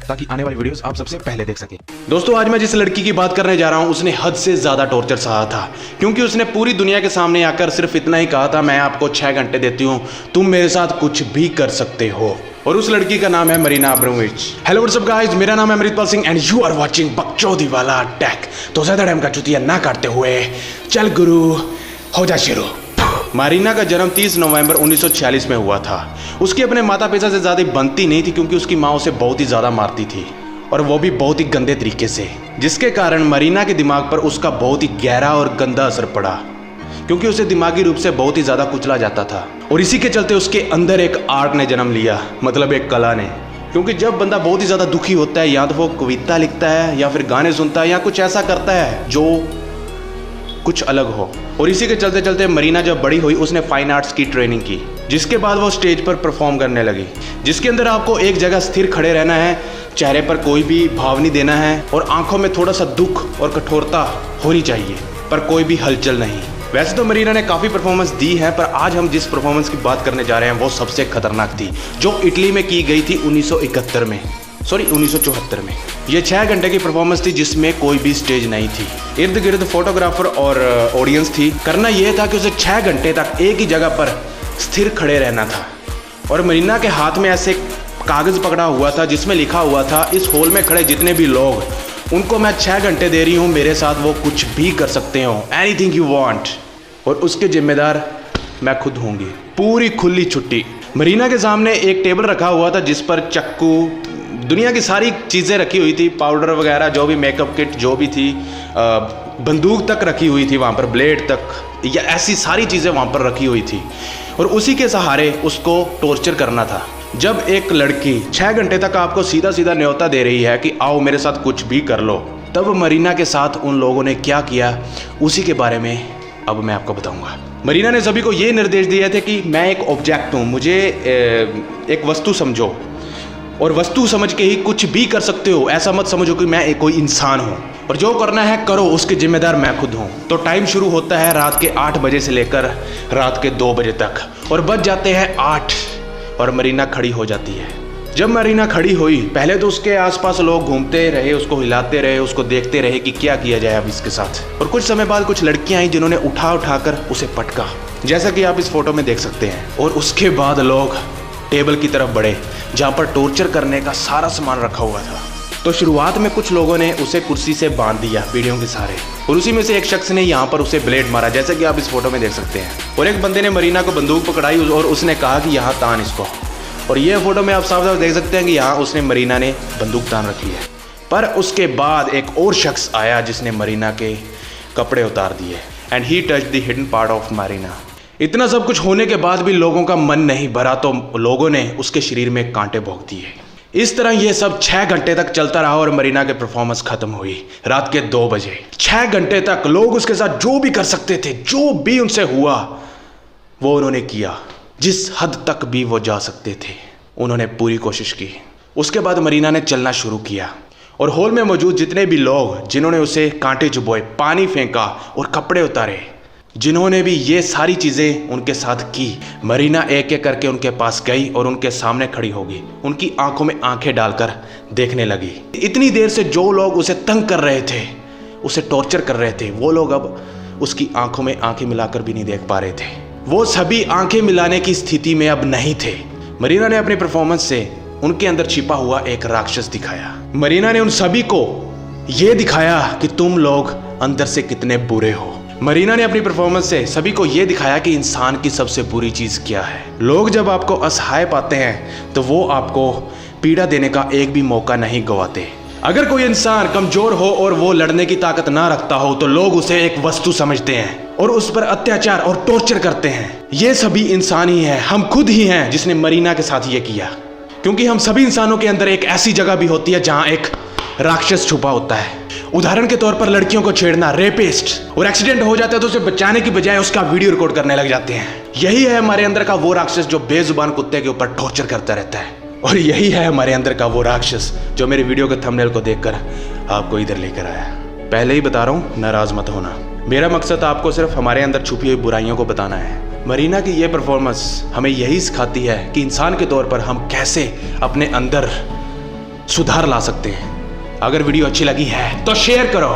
ताकि आने वाली वीडियोस आप सबसे पहले देख सकें। दोस्तों आज मैं जिस लड़की की बात करने जा रहा हूँ उसने हद से ज़्यादा टॉर्चर सहा था, क्योंकि उसने पूरी दुनिया के सामने आकर सिर्फ इतना ही कहा था, मैं आपको 6 घंटे देती हूँ, तुम मेरे साथ कुछ भी कर सकते हो। और उस लड़की का नाम है Marina Abramovic. Hello what's up guys, मेरा नाम है Amritpal Singh and you are watching बकचोदी वाला टेक। तो ज़्यादा टाइम का चुतिया ना काटते हुए चल गुरु हो जा शुरू। मरीना का जन्म 30 नवंबर 1946 में हुआ था। उसकी अपने माता पिता से ज़्यादा बनती नहीं थी, क्योंकि उसकी माँ उसे बहुत ही ज़्यादा मारती थी, और वो भी बहुत ही गंदे तरीके से, जिसके कारण मरीना के दिमाग पर उसका बहुत ही गहरा और गंदा असर पड़ा, क्योंकि उसे दिमागी रूप से बहुत ही ज़्यादा कुचला जाता था। और इसी के चलते उसके अंदर एक आर्ट ने जन्म लिया, मतलब एक कला ने। क्योंकि जब बंदा बहुत ही ज़्यादा दुखी होता है, या तो वो कविता लिखता है या फिर गाने सुनता है या कुछ ऐसा करता है जो कुछ अलग हो। और इसी के चलते चलते मरीना जब बड़ी हुई उसने फाइन आर्ट्स की ट्रेनिंग की, जिसके बाद वो स्टेज पर परफॉर्म करने लगी, जिसके अंदर आपको एक जगह स्थिर खड़े रहना है, चेहरे पर कोई भी भाव नहीं देना है, और आंखों में थोड़ा सा दुख और कठोरता होनी चाहिए, पर कोई भी हलचल नहीं। वैसे तो मरीना ने काफ़ी परफॉर्मेंस दी है, पर आज हम जिस परफॉर्मेंस की बात करने जा रहे हैं वो सबसे खतरनाक थी, जो इटली में की गई थी 1974 में। ये 6 घंटे की परफॉर्मेंस थी, जिसमें कोई भी स्टेज नहीं थी, इर्द गिर्द फोटोग्राफर और ऑडियंस थी। करना यह था कि उसे 6 घंटे तक एक ही जगह पर स्थिर खड़े रहना था, और मरीना के हाथ में ऐसे कागज़ पकड़ा हुआ था जिसमें लिखा हुआ था, इस हॉल में खड़े जितने भी लोग, उनको मैं 6 घंटे दे रही हूँ, मेरे साथ वो कुछ भी कर सकते हो, एनीथिंग यू वांट, और उसके जिम्मेदार मैं खुद होंगी। पूरी खुली छुट्टी। मरीना के सामने एक टेबल रखा हुआ था जिस पर चक्कू, दुनिया की सारी चीज़ें रखी हुई थी, पाउडर वगैरह जो भी मेकअप किट जो भी थी, बंदूक तक रखी हुई थी वहाँ पर, ब्लेड तक, या ऐसी सारी चीज़ें वहाँ पर रखी हुई थी, और उसी के सहारे उसको टॉर्चर करना था। जब एक लड़की 6 घंटे तक आपको सीधा सीधा न्योता दे रही है कि आओ मेरे साथ कुछ भी कर लो, तब मरीना के साथ उन लोगों ने क्या किया उसी के बारे में अब मैं आपको बताऊंगा। मरीना ने सभी को ये निर्देश दिए थे कि मैं एक ऑब्जेक्ट हूँ, मुझे एक वस्तु समझो, और वस्तु समझ के ही कुछ भी कर सकते हो, ऐसा मत समझो कि मैं कोई इंसान हूँ, और जो करना है करो, उसके जिम्मेदार मैं खुद हूँ। तो टाइम शुरू होता है रात के 8 बजे से लेकर रात के 2 बजे तक, और बज जाते हैं 8, और मरीना खड़ी हो जाती है। जब मरीना खड़ी हुई, पहले तो उसके आसपास लोग घूमते रहे, उसको हिलाते रहे, उसको देखते रहे कि क्या किया जाए अब इसके साथ। और कुछ समय बाद कुछ लड़कियां आई जिन्होंने उठाकर उसे पटका, जैसा कि आप इस फोटो में देख सकते हैं। और उसके बाद लोग टेबल की तरफ बढ़े जहाँ पर टॉर्चर करने का सारा सामान रखा हुआ था। तो शुरुआत में कुछ लोगों ने उसे कुर्सी से बांध दिया बीड़ियों के सहारे, और उसी में से एक शख्स ने यहाँ पर उसे ब्लेड मारा, जैसा कि आप इस फोटो में देख सकते हैं। और एक बंदे ने मरीना को बंदूक पकड़ाई और उसने कहा कि यहाँ तान इसको, और ये फोटो में आप साफ साफ देख सकते हैं कि यहाँ उसने मरीना ने बंदूक तान रखी है। पर उसके बाद एक और शख्स आया जिसने मरीना के कपड़े उतार दिए, and he touch the hidden part of Marina. इतना सब कुछ होने के बाद भी लोगों का मन नहीं भरा, तो लोगों ने उसके शरीर में कांटे भोंक दिए। इस तरह ये सब 6 घंटे तक चलता रहा, और मरीना के परफॉर्मेंस खत्म हुई रात के 2 बजे। 6 घंटे तक लोग उसके साथ जो भी कर सकते थे, जो भी उनसे हुआ वो उन्होंने किया, जिस हद तक भी वो जा सकते थे उन्होंने पूरी कोशिश की। उसके बाद मरीना ने चलना शुरू किया, और हॉल में मौजूद जितने भी लोग जिन्होंने उसे कांटे चुभोए, पानी फेंका और कपड़े उतारे, जिन्होंने भी ये सारी चीज़ें उनके साथ की, मरीना एक एक करके उनके पास गई और उनके सामने खड़ी होगी, उनकी आंखों में आंखें डालकर देखने लगी। इतनी देर से जो लोग उसे तंग कर रहे थे, उसे टॉर्चर कर रहे थे, वो लोग अब उसकी आंखों में आंखें मिलाकर भी नहीं देख पा रहे थे। वो सभी आंखें मिलाने की स्थिति में अब नहीं थे। मरीना ने अपनी परफॉर्मेंस से उनके अंदर छिपा हुआ एक राक्षस दिखाया। मरीना ने उन सभी को ये दिखाया कि तुम लोग अंदर से कितने बुरे हो। मरीना ने अपनी परफॉर्मेंस से सभी को यह दिखाया कि इंसान की सबसे बुरी चीज़ क्या है। लोग जब आपको असहाय पाते हैं तो वो आपको पीड़ा देने का एक भी मौका नहीं गंवाते। अगर कोई इंसान कमजोर हो और वो लड़ने की ताकत ना रखता हो तो लोग उसे एक वस्तु समझते हैं और उस पर अत्याचार और टॉर्चर करते हैं। ये सभी इंसान ही हैं, हम खुद ही हैं जिसने मरीना के साथ ये किया, क्योंकि हम सभी इंसानों के अंदर एक ऐसी जगह भी होती है जहाँ एक राक्षस छुपा होता है। उदाहरण के तौर पर लड़कियों को छेड़ना, रेपिस्ट, और एक्सीडेंट हो जाता है तो उसे बचाने की बजाय उसका वीडियो रिकॉर्ड करने लग जाते हैं। यही है हमारे अंदर का वो राक्षस जो बेजुबान कुत्ते के ऊपर टॉर्चर करता रहता है, और यही है हमारे अंदर का वो राक्षस जो मेरे वीडियो के थंबनेल को देखकर आपको इधर लेकर आया। पहले ही बता रहा हूँ, नाराज मत होना, मेरा मकसद आपको सिर्फ हमारे अंदर छुपी हुई बुराइयों को बताना है। मरीना की ये परफॉर्मेंस हमें यही सिखाती है कि इंसान के तौर पर हम कैसे अपने अंदर सुधार ला सकते हैं। अगर वीडियो अच्छी लगी है तो शेयर करो।